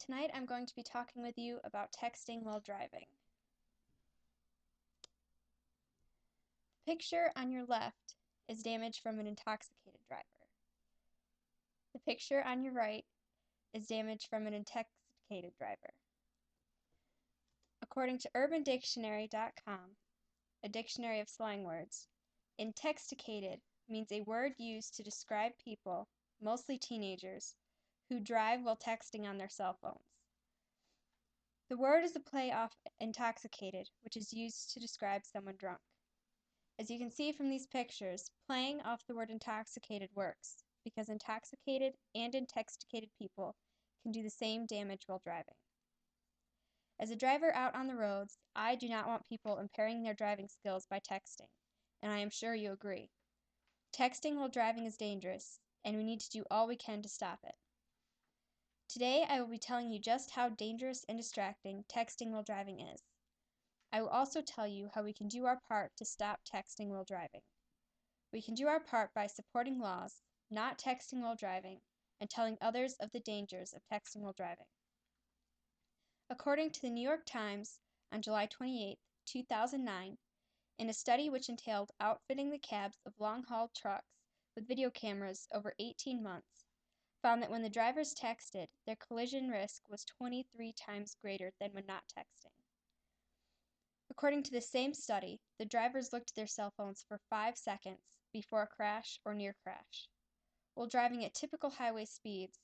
Tonight I'm going to be talking with you about texting while driving. The picture on your left is damage from an intoxicated driver. The picture on your right is damage from an intoxicated driver. According to UrbanDictionary.com, a dictionary of slang words, intoxicated means a word used to describe people, mostly teenagers, who drive while texting on their cell phones. The word is a play off intoxicated, which is used to describe someone drunk. As you can see from these pictures, playing off the word intoxicated works, because intoxicated and intoxicated people can do the same damage while driving. As a driver out on the roads, I do not want people impairing their driving skills by texting, and I am sure you agree. Texting while driving is dangerous, and we need to do all we can to stop it. Today, I will be telling you just how dangerous and distracting texting while driving is. I will also tell you how we can do our part to stop texting while driving. We can do our part by supporting laws, not texting while driving, and telling others of the dangers of texting while driving. According to the New York Times on July 28, 2009, in a study which entailed outfitting the cabs of long-haul trucks with video cameras over 18 months, found that when the drivers texted, their collision risk was 23 times greater than when not texting. According to the same study, the drivers looked at their cell phones for 5 seconds before a crash or near crash. While driving at typical highway speeds,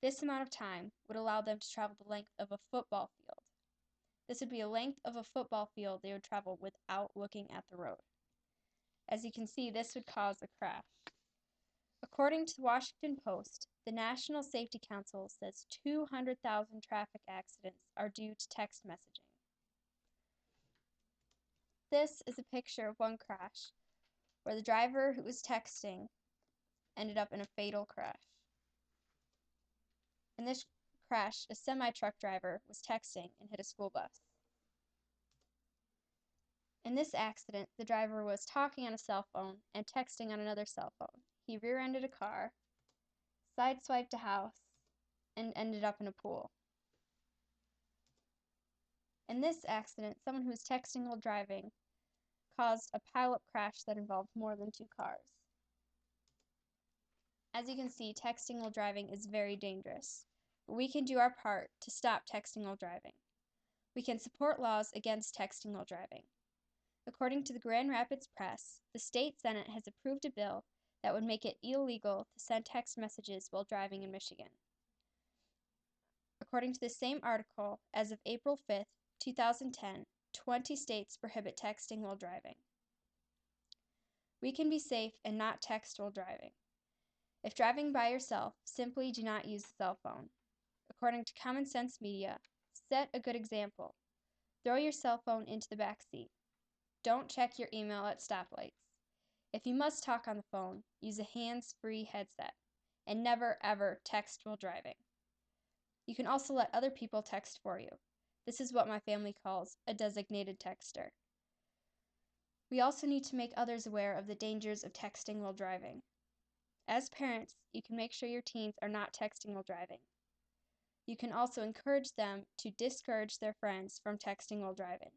this amount of time would allow them to travel the length of a football field. This would be a length of a football field they would travel without looking at the road. As you can see, this would cause a crash. According to the Washington Post, the National Safety Council says 200,000 traffic accidents are due to text messaging. This is a picture of one crash where the driver who was texting ended up in a fatal crash. In this crash, a semi-truck driver was texting and hit a school bus. In this accident, the driver was talking on a cell phone and texting on another cell phone. He rear-ended a car, sideswiped a house, and ended up in a pool. In this accident, someone who was texting while driving caused a pileup crash that involved more than 2 cars. As you can see, texting while driving is very dangerous, but we can do our part to stop texting while driving. We can support laws against texting while driving. According to the Grand Rapids Press, the state Senate has approved a bill that would make it illegal to send text messages while driving in Michigan. According to the same article, as of April 5, 2010, 20 states prohibit texting while driving. We can be safe and not text while driving. If driving by yourself, simply do not use the cell phone. According to Common Sense Media, set a good example. Throw your cell phone into the back seat. Don't check your email at stoplights. If you must talk on the phone, use a hands-free headset, and never ever text while driving. You can also let other people text for you. This is what my family calls a designated texter. We also need to make others aware of the dangers of texting while driving. As parents, you can make sure your teens are not texting while driving. You can also encourage them to discourage their friends from texting while driving.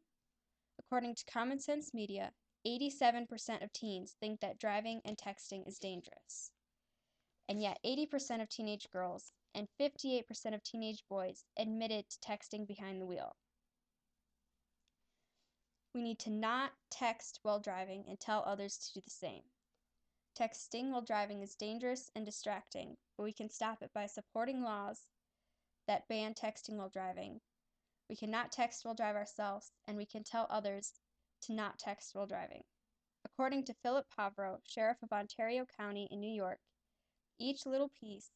According to Common Sense Media, 87% of teens think that driving and texting is dangerous. And yet 80% of teenage girls and 58% of teenage boys admitted to texting behind the wheel. We need to not text while driving and tell others to do the same. Texting while driving is dangerous and distracting, but we can stop it by supporting laws that ban texting while driving. We cannot text while driving ourselves, and we can tell others to not text while driving. According to Philip Pavro, Sheriff of Ontario County in New York, each little piece,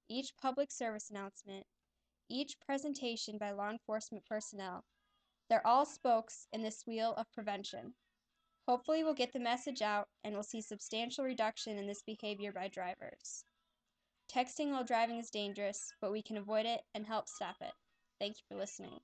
each public service announcement, each presentation by law enforcement personnel, they're all spokes in this wheel of prevention. Hopefully we'll get the message out and we'll see substantial reduction in this behavior by drivers. Texting while driving is dangerous, but we can avoid it and help stop it. Thank you for listening.